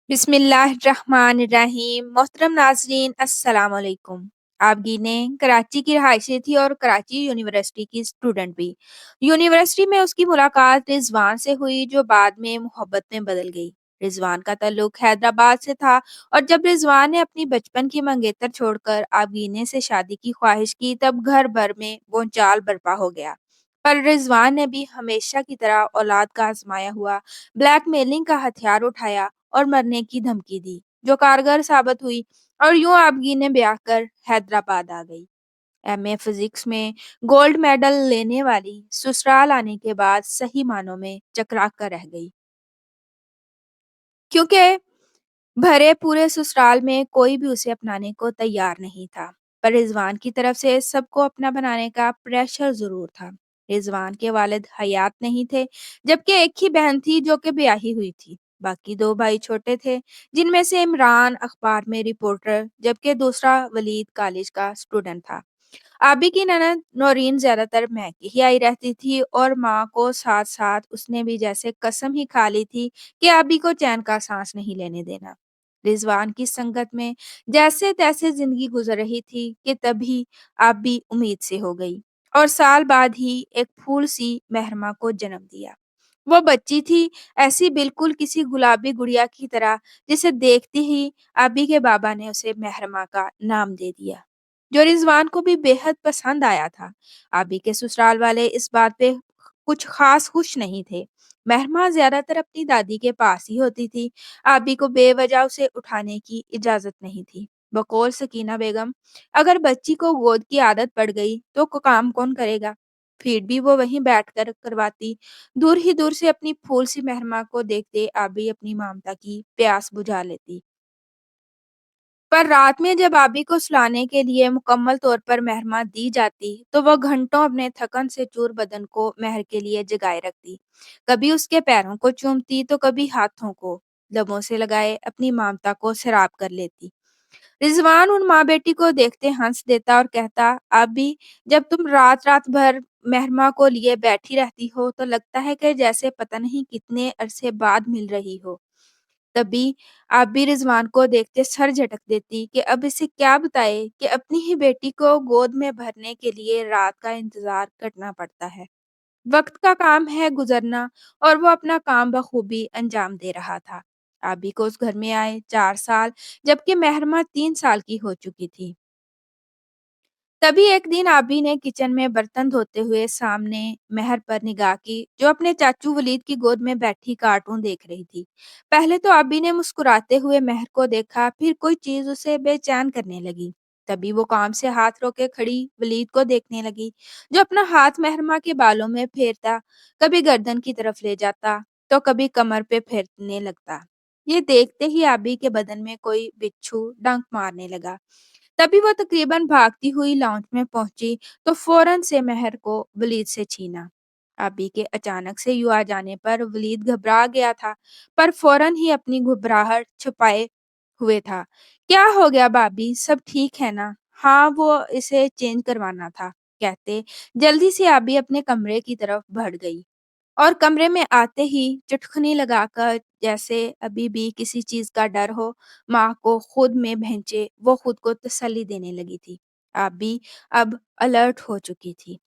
बिस्मिल्लाहिर्रहमानिर्रहीम। मोहतरम नाजरीन, अस्सलाम वालेकुम। आप गिने कराची की रहायशी थी और कराची यूनिवर्सिटी की स्टूडेंट भी। यूनिवर्सिटी में उसकी मुलाकात रिजवान से हुई, जो बाद में मोहब्बत में बदल गई। रिजवान का ताल्लुक हैदराबाद से था और जब रिजवान ने अपनी बचपन की मंगेतर छोड़कर आबगीने से शादी की ख्वाहिश की, तब घर भर में भूचाल बर्पा हो गया। पर रिजवान ने भी हमेशा की तरह औलाद का आजमाया हुआ ब्लैकमेलिंग का हथियार उठाया और मरने की धमकी दी, जो कारगर साबित हुई। और यूं आबगी ने ब्याह कर हैदराबाद आ गई। एमए फिजिक्स में गोल्ड मेडल लेने वाली ससुराल आने के बाद सही मानों में चकरा कर रह गई, क्योंकि भरे पूरे ससुराल में कोई भी उसे अपनाने को तैयार नहीं था। पर रिजवान की तरफ से सबको अपना बनाने का प्रेशर जरूर था। रिजवान के वालिद हयात नहीं थे, जबकि एक ही बहन थी जो कि ब्याही हुई थी। बाकी दो भाई छोटे थे, जिनमें से इमरान अखबार में रिपोर्टर, जबकि दूसरा वलीद कॉलेज का स्टूडेंट था। आबी की ननद नौरीन ज्यादातर मैके ही आई रहती थी और माँ को साथ साथ उसने भी जैसे कसम ही खा ली थी कि आबी को चैन का सांस नहीं लेने देना। रिजवान की संगत में जैसे तैसे जिंदगी गुजर रही थी कि तभी आबी उम्मीद से हो गई और साल बाद ही एक फूल सी महरमा को जन्म दिया। वो बच्ची थी, ऐसी बिल्कुल किसी गुलाबी गुड़िया की तरह, जिसे देखते ही आबी के बाबा ने उसे महरमा का नाम दे दिया, जो रिजवान को भी बेहद पसंद आया था। आबी के ससुराल वाले इस बात पे कुछ खास खुश नहीं थे। महमा ज्यादातर अपनी दादी के पास ही होती थी। आबी को बेवजह उसे उठाने की इजाजत नहीं थी। बकौल सकीना बेगम, अगर बच्ची को गोद की आदत पड़ गई तो काम कौन करेगा। फिर भी वो वहीं बैठकर करवाती। दूर ही दूर से अपनी फूल सी महरमा को देखते आबी अपनी ममता की प्यास बुझा लेती। पर रात में जब आबी को सुलाने के लिए मुकम्मल तौर पर मेहरमा दी जाती, तो वह घंटों अपने थकन से चूर बदन को मेहर के लिए जगाए रखती। कभी उसके पैरों को चूमती तो कभी हाथों को लबों से लगाए अपनी ममता को सैराब कर लेती। रिजवान उन माँ बेटी को देखते हंस देता और कहता, आबी, जब तुम रात रात भर मेहरमा को लिए बैठी रहती हो तो लगता है कि जैसे पता नहीं कितने अरसे बाद मिल रही हो। तभी आप भी रिज़वान को देखते सर झटक देती कि अब इसे क्या बताए कि अपनी ही बेटी को गोद में भरने के लिए रात का इंतज़ार करना पड़ता है। वक़्त का काम है गुज़रना और वो अपना काम बखूबी अंजाम दे रहा था। आबी को उस घर में आए 4 साल, जबकि महरमा 3 साल की हो चुकी थी। तभी एक दिन आबी ने किचन में बर्तन धोते हुए सामने महर पर निगाह की, जो अपने चाचू वलीद की गोद में बैठी कार्टून देख रही थी। पहले तो आबी ने मुस्कुराते हुए महर को देखा, फिर कोई चीज उसे बेचैन करने लगी। तभी वो काम से हाथ रोके खड़ी वलीद को देखने लगी, जो अपना हाथ महरमा के बालों में फेरता, कभी गर्दन की तरफ ले जाता तो कभी कमर पे फेरने लगता। ये देखते ही आबी के बदन में कोई बिच्छू डंक मारने लगा। तभी वो तकरीबन भागती हुई लाउंज में पहुंची तो फौरन से महर को वलीद से छीना। आबी के अचानक से यूं आ जाने पर वलीद घबरा गया था, पर फौरन ही अपनी घबराहट छुपाए हुए था। क्या हो गया भाभी, सब ठीक है ना? हाँ, वो इसे चेंज करवाना था, कहते जल्दी से आबी अपने कमरे की तरफ बढ़ गई और कमरे में आते ही चुटकुनी लगाकर, जैसे अभी भी किसी चीज का डर हो, माँ को खुद में भेंचे वो खुद को तसल्ली देने लगी थी। आप भी अब अलर्ट हो चुकी थी।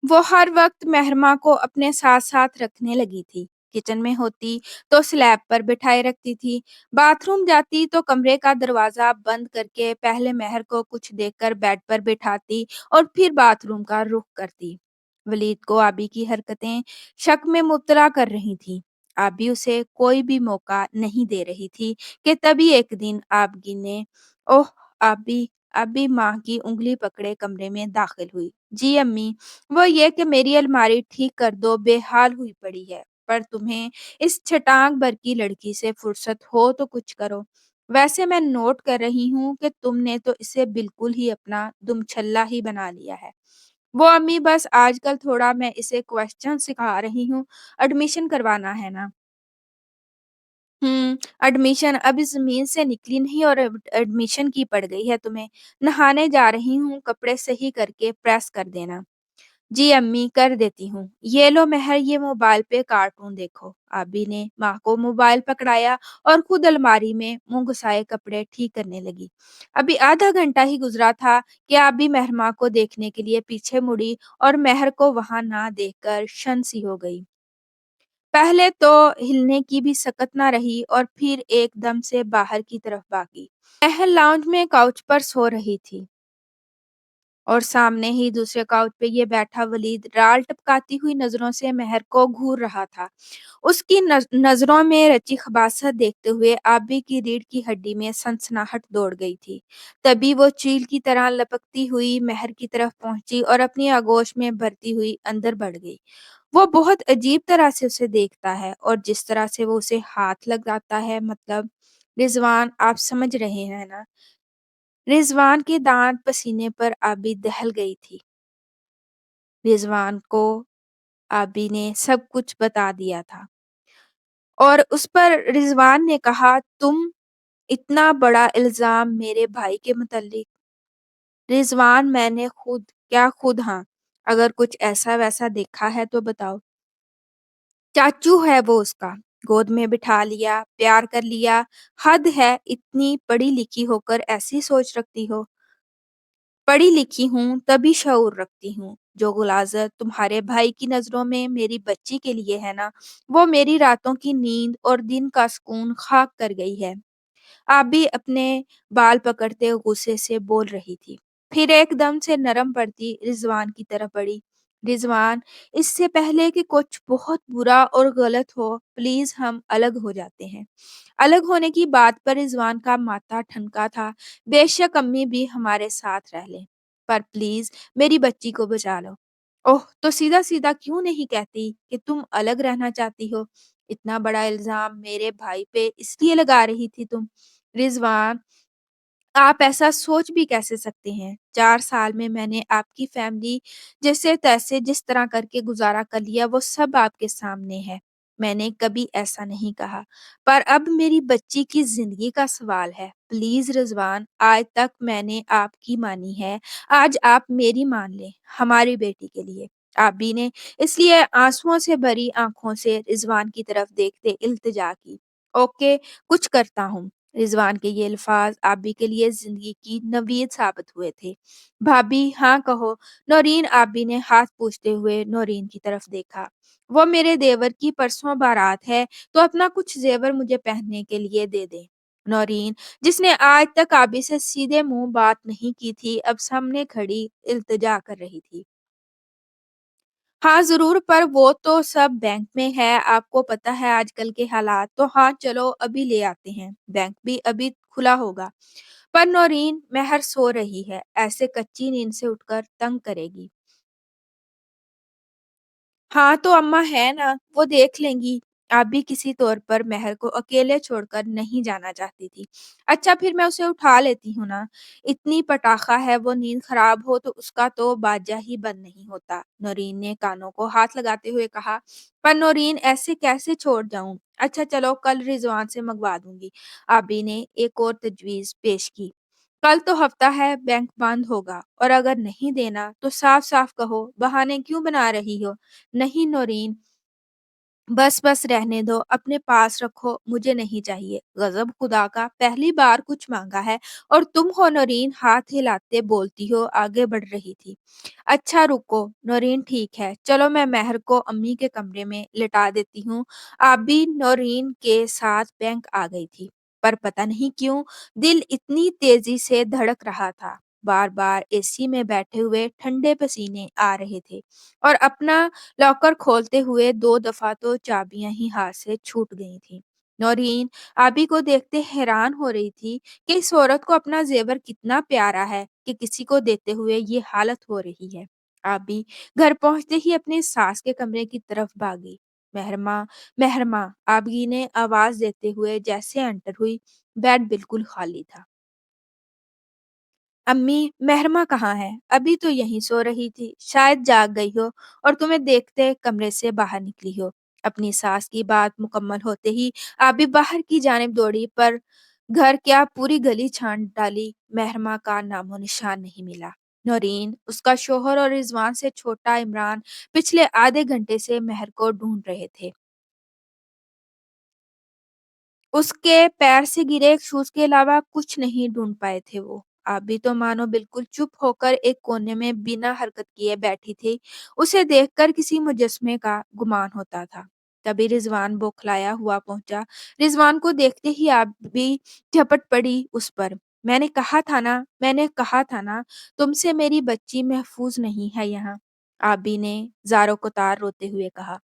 वो हर वक्त महरमा को अपने साथ साथ रखने लगी थी। किचन में होती तो स्लैब पर बिठाए रखती थी। बाथरूम जाती तो कमरे का दरवाजा बंद करके पहले महर को कुछ देखकर बेड पर बिठाती और फिर बाथरूम का रुख करती। वलीद को आबी की हरकतें शक में मुब्तला कर रही थी। आबी उसे कोई भी मौका नहीं दे रही थी कि तभी एक दिन आबगी ने, ओह आबी, आबी माँ की उंगली पकड़े कमरे में दाखिल हुई। जी अम्मी, वो ये कि मेरी अलमारी ठीक कर दो, बेहाल हुई पड़ी है। पर तुम्हें इस छटांग भर की लड़की से फुर्सत हो तो कुछ करो। वैसे मैं नोट कर रही हूँ कि तुमने तो इसे बिल्कुल ही अपना दुमछल्ला ही बना लिया है। वो अम्मी, बस आजकल थोड़ा मैं इसे क्वेश्चन सिखा रही हूँ, एडमिशन करवाना है ना। एडमिशन अभी ज़मीन से निकली नहीं और एडमिशन की पड़ गई है तुम्हें। नहाने जा रही हूँ, कपड़े सही करके प्रेस कर देना। जी अम्मी, कर देती हूँ। ये लो महर, ये मोबाइल पे कार्टून देखो। आबी ने माँ को मोबाइल पकड़ाया और खुद अलमारी में मुँह घुसाए कपड़े ठीक करने लगी। अभी आधा घंटा ही गुजरा था कि आबी महर माँ को देखने के लिए पीछे मुड़ी और महर को वहां ना देखकर शन सी हो गई। पहले तो हिलने की भी सकत ना रही और फिर एकदम से बाहर की तरफ भागी। महर लाउंज में काउच पर सो रही थी और सामने ही दूसरे काउच पे ये बैठा वलीद राल टपकाती हुई नजरों से महर को घूर रहा था। उसकी नजरों में रची खबासत देखते हुए आबी की रीढ़ की हड्डी में सनसनाहट दौड़ गई थी। तभी वो चील की तरह लपकती हुई महर की तरफ पहुंची और अपनी आगोश में भरती हुई अंदर बढ़ गई। वो बहुत अजीब तरह से उसे देखता है और जिस तरह से वो उसे हाथ लगाता है, मतलब रिजवान, आप समझ रहे हैं ना? रिजवान के दांत पसीने पर आबी दहल गई थी। रिजवान को आबी ने सब कुछ बता दिया था और उस पर रिजवान ने कहा, तुम इतना बड़ा इल्जाम मेरे भाई के मुतल्लिक। रिजवान, मैंने खुद क्या खुद, हाँ, अगर कुछ ऐसा वैसा देखा है तो बताओ। चाचू है वो उसका, गोद में बिठा लिया, प्यार कर लिया। हद है, इतनी पढ़ी लिखी होकर ऐसी सोच रखती हो। पढ़ी लिखी हूँ तभी शऊर रखती हूँ। जो गुलाज़त तुम्हारे भाई की नज़रों में मेरी बच्ची के लिए है ना, वो मेरी रातों की नींद और दिन का सुकून खाक कर गई है। आप भी अपने बाल पकड़ते गुस्से से बोल रही थी। फिर एकदम से नरम पड़ती रिजवान की तरफ बढ़ी। रिजवान, इससे पहले कि कुछ बहुत बुरा और गलत हो, प्लीज हम अलग हो जाते हैं। अलग होने की बात पर रिजवान का माथा ठनका था। बेशक अम्मी भी हमारे साथ रह लें, पर प्लीज मेरी बच्ची को बचा लो। ओह, तो सीधा सीधा क्यों नहीं कहती कि तुम अलग रहना चाहती हो? इतना बड़ा इल्जाम मेरे भाई पे इसलिए लगा रही थी तुम? रिजवान, आप ऐसा सोच भी कैसे सकते हैं? 4 साल में मैंने आपकी फैमिली जैसे-तैसे जिस तरह करके गुज़ारा कर लिया, वो सब आपके सामने है। मैंने कभी ऐसा नहीं कहा, पर अब मेरी बच्ची की ज़िंदगी का सवाल है। प्लीज़ रिज़वान, आज तक मैंने आपकी मानी है, आज आप मेरी मान लें, हमारी बेटी के लिए। आबी ने इसलिए आँसुओं से भरी आँखों से रिज़वान की तरफ देखते इल्तिजा की। ओके, कुछ करता हूँ। रिज़वान के ये अल्फ़ाज़ आबी के लिए ज़िंदगी की नवीद साबित हुए थे। भाभी, हाँ कहो। नौरीन, आबी ने हाथ पूछते हुए नौरीन की तरफ देखा। वो मेरे देवर की परसों बारात है, तो अपना कुछ ज़ेवर मुझे पहनने के लिए दे दें। नौरीन, जिसने आज तक आबी से सीधे मुँह बात नहीं की थी, अब सामने खड़ी इल्तिजा कर रही थी। हाँ, ज़रूर, पर वो तो सब बैंक में है, आपको पता है आजकल के हालात। तो हाँ, चलो अभी ले आते हैं, बैंक भी अभी खुला होगा। पर नौरीन, महर सो रही है, ऐसे कच्ची नींद से उठकर तंग करेगी। हाँ, तो अम्मा है ना, वो देख लेंगी। आप भी किसी तौर पर महर को अकेले छोड़कर नहीं जाना चाहती थी। अच्छा, फिर मैं उसे उठा लेती हूँ ना। इतनी पटाखा है, वो नींद खराब हो तो उसका तो बाजा ही बंद नहीं होता। नौरीन ने कानों को हाथ लगाते हुए कहा। पर नौरीन, ऐसे कैसे छोड़ जाऊं? अच्छा चलो, कल रिजवान से मंगवा दूंगी। आबी ने एक और तजवीज पेश की। कल तो हफ्ता है, बैंक बंद होगा और अगर नहीं देना तो साफ-साफ कहो, बहाने क्यों बना रही हो? नहीं नौरीन, बस रहने दो, अपने पास रखो, मुझे नहीं चाहिए। गज़ब खुदा का, पहली बार कुछ माँगा है और तुम हो नौरीन, हाथ हिलाते बोलती हो, आगे बढ़ रही थी। अच्छा रुको, नौरीन ठीक है, चलो मैं महर को अम्मी के कमरे में लिटा देती हूँ। आप भी नौरीन के साथ बैंक आ गई थी, पर पता नहीं क्यों दिल इतनी तेज़ी से धड़क रहा था। बार-बार एसी में बैठे हुए ठंडे पसीने आ रहे थे और अपना लॉकर खोलते हुए 2 दफ़ा तो चाबियाँ ही हाथ से छूट गई थीं। नौरीन आबी को देखते हैरान हो रही थी कि इस औरत को अपना ज़ेवर कितना प्यारा है कि किसी को देते हुए ये हालत हो रही है। आबी घर पहुँचते ही अपनी सास के कमरे की तरफ भागी। मेहरमा, मेहरमा, आबी ने आवाज़ देते हुए जैसे एंटर हुई, बेड बिल्कुल खाली था। अम्मी, मेहरमा कहाँ है? अभी तो यहीं सो रही थी, शायद जाग गई हो और तुम्हें देखते कमरे से बाहर निकली हो। अपनी सास की बात मुकम्मल होते ही आबी बाहर की जानिब दौड़ी, पर घर क्या पूरी गली छान डाली, मेहरमा का नामो निशान नहीं मिला। नौरीन, उसका शौहर और रिजवान से छोटा इमरान पिछले आधे घंटे से महर को ढूंढ रहे थे। उसके पैर से गिरे शूज के अलावा कुछ नहीं ढूंढ पाए थे वो। आप भी तो मानो बिल्कुल चुप होकर एक कोने में बिना हरकत किए बैठी थी। उसे देखकर किसी मुजस्मे का गुमान होता था। तभी रिजवान बौखलाया हुआ पहुंचा। रिजवान को देखते ही आप भी झपट पड़ी उस पर। मैंने कहा था ना, तुमसे मेरी बच्ची महफूज नहीं है यहाँ। आबी ने जारो को तार रोते हुए कहा।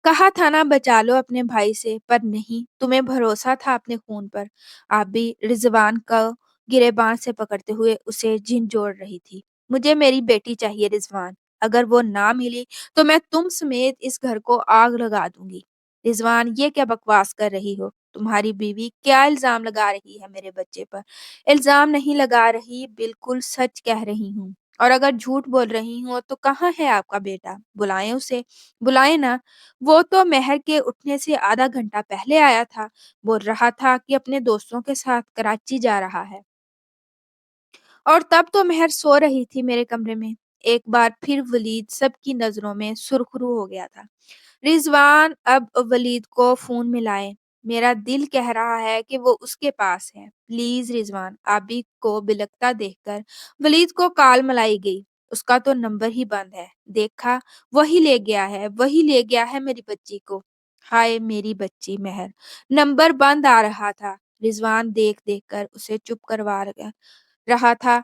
कहा था ना बचा लो अपने भाई से, पर नहीं, तुम्हें भरोसा था अपने खून पर। आप भी रिजवान का गिरेबान से पकड़ते हुए उसे झिंझोड़ रही थी। मुझे मेरी बेटी चाहिए रिजवान। अगर वो ना मिली तो मैं तुम समेत इस घर को आग लगा दूंगी। रिजवान, ये क्या बकवास कर रही हो? तुम्हारी बीवी क्या इल्जाम लगा रही है मेरे बच्चे पर? इल्जाम नहीं लगा रही, बिल्कुल सच कह रही हूँ। और अगर झूठ बोल रही हूँ तो कहाँ है आपका बेटा? बुलाएं उसे। बुलाएं ना। वो तो महर के उठने से आधा घंटा पहले आया था। बोल रहा था कि अपने दोस्तों के साथ कराची जा रहा है। और तब तो महर सो रही थी मेरे कमरे में। एक बार फिर वलीद सबकी नजरों में सुरखरू हो गया था। रिजवान, अब वलीद को फोन मिलाए। मेरा दिल कह रहा है कि वो उसके पास है। प्लीज रिजवान। आबी को बिलकता देखकर वलीद को कॉल मलाई गई। उसका तो नंबर ही बंद है। देखा, वही ले गया है मेरी बच्ची को। हाय मेरी बच्ची महर। नंबर बंद आ रहा था। रिजवान देख देख कर उसे चुप करवा रहा था।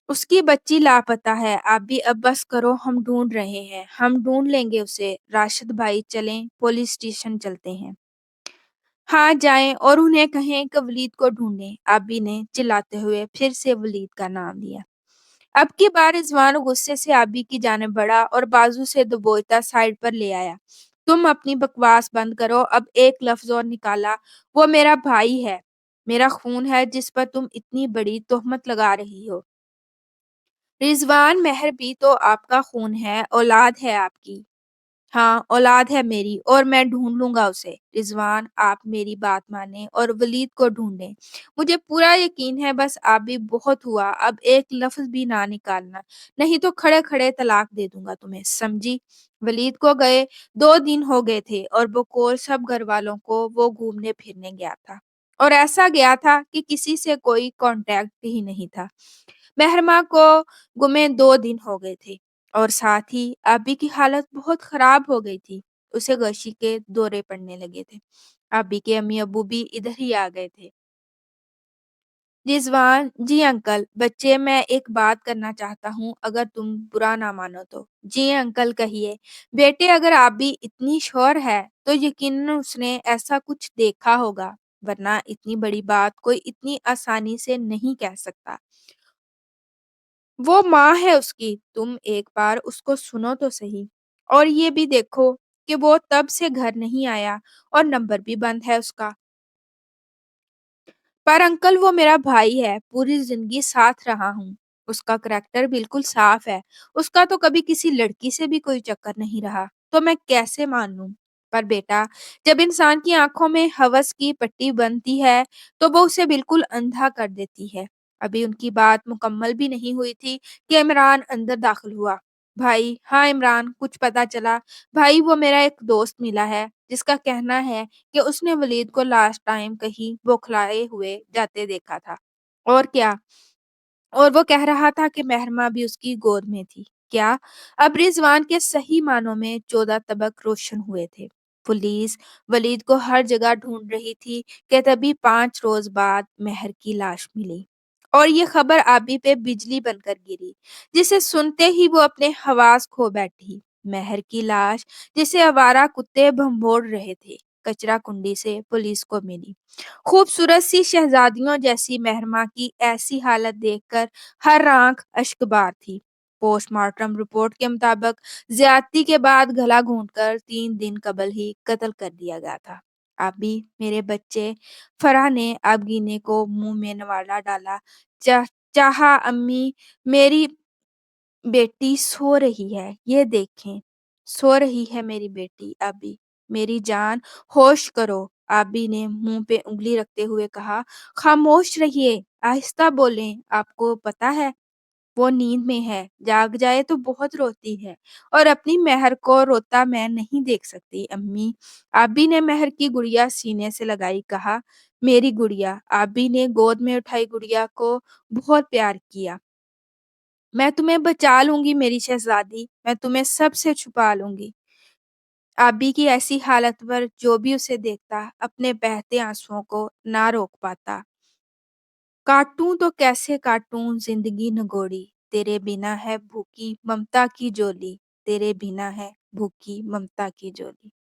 उसकी बच्ची लापता है। आप भी अब बस करो, हम ढूंढ रहे हैं, हम ढूंढ लेंगे उसे। राशिद भाई, चलें, पुलिस स्टेशन चलते हैं। हाँ जाएं और उन्हें कहें कि वलीद को ढूंढें। आबी ने चिल्लाते हुए फिर से वलीद का नाम लिया। अब की बार रिजवान गुस्से से आबी की जानिब बढ़ा और बाजू से दबोचता साइड पर ले आया। तुम अपनी बकवास बंद करो, अब एक लफ्ज और निकाला। वो मेरा भाई है, मेरा खून है, जिस पर तुम इतनी बड़ी तोहमत लगा रही हो। रिजवान, महर भी तो आपका खून है, औलाद है आपकी। हाँ, औलाद है मेरी, और मैं ढूंढ लूंगा उसे। रिजवान, आप मेरी बात माने और वलीद को ढूंढें। मुझे पूरा यकीन है, बस आप भी बहुत हुआ, अब एक लफ्ज भी ना निकालना, नहीं तो खड़े खड़े तलाक दे दूंगा तुम्हें, समझी? वलीद को गए 2 दिन हो गए थे और बकौल सब घर वालों को वो घूमने फिरने गया था। और ऐसा गया था कि किसी से कोई कांटेक्ट ही नहीं था। महरमा को गुमे 2 दिन हो गए थे और साथ ही अभी की हालत बहुत खराब हो गई थी। उसे गशी के दौरे पड़ने लगे थे। अभी के अम्मी अब्बू भी इधर ही आ गए थे। रिजवान, जी अंकल। बच्चे, मैं एक बात करना चाहता हूँ, अगर तुम बुरा ना मानो तो। जी अंकल, कहिए। बेटे, अगर आप भी इतनी श्योर है तो यकीनन उसने ऐसा कुछ देखा होगा, वरना इतनी बड़ी बात कोई इतनी आसानी से नहीं कह सकता। वो माँ है उसकी, तुम एक बार उसको सुनो तो सही। और ये भी देखो कि वो तब से घर नहीं आया और नंबर भी बंद है उसका। पर अंकल, वो मेरा भाई है, पूरी जिंदगी साथ रहा हूँ। उसका करैक्टर बिल्कुल साफ है। उसका तो कभी किसी लड़की से भी कोई चक्कर नहीं रहा, तो मैं कैसे मान लूं? पर बेटा, जब इंसान की आंखों में हवस की पट्टी बनती है तो वो उसे बिल्कुल अंधा कर देती है। अभी उनकी बात मुकम्मल भी नहीं हुई थी कि इमरान अंदर दाखिल हुआ। भाई, हाँ इमरान, कुछ पता चला? भाई, वो मेरा एक दोस्त मिला है जिसका कहना है कि उसने वलीद को लास्ट टाइम कहीं बौखलाए हुए जाते देखा था। और क्या? और वो कह रहा था कि महरमा भी उसकी गोद में थी। क्या? अब रिजवान के सही मानों में 14 तबक रोशन हुए थे। पुलिस वलीद को हर जगह ढूंढ रही थी कि तभी 5 रोज बाद महर की लाश मिली। और ये खबर आबी पे बिजली बनकर गिरी, जिसे सुनते ही वो अपने हवास खो बैठी। महर की लाश, जिसे आवारा कुत्ते भंबोड़ रहे थे, कचरा कुंडी से पुलिस को मिली। खूबसूरत सी शहजादियों जैसी महरमा की ऐसी हालत देखकर हर आंख अश्कबार थी। पोस्टमार्टम रिपोर्ट के मुताबिक ज्यादती के बाद गला घोंटकर 3 दिन कबल ही कत्ल कर दिया गया था। अभी मेरे बच्चे, फराह ने आबगीने को मुंह में नवाला डाला। चाहा अम्मी, मेरी बेटी सो रही है, ये देखें। सो रही है मेरी बेटी। अभी मेरी जान, होश करो। आबी ने मुँह पे उँगली रखते हुए कहा, "खामोश रहिए, आहिस्ता बोलें। आपको पता है वो नींद में है, जाग जाए तो बहुत रोती है और अपनी मेहर को रोता मैं नहीं देख सकती अम्मी।" आबी ने मेहर की गुड़िया सीने से लगाई, कहा, "मेरी गुड़िया।" आबी ने गोद में उठाई गुड़िया को बहुत प्यार किया। "मैं तुम्हें बचा लूँगी मेरी शहज़ादी, मैं तुम्हें सबसे छुपा लूँगी।" आबी की ऐसी हालत पर जो भी उसे देखता, अपने बहते आँसुओं को ना रोक पाता। काटूँ तो कैसे काटूँ ज़िंदगी निगोड़ी, तेरे बिना है भूखी ममता की झोली, तेरे बिना है भूखी ममता की झोली।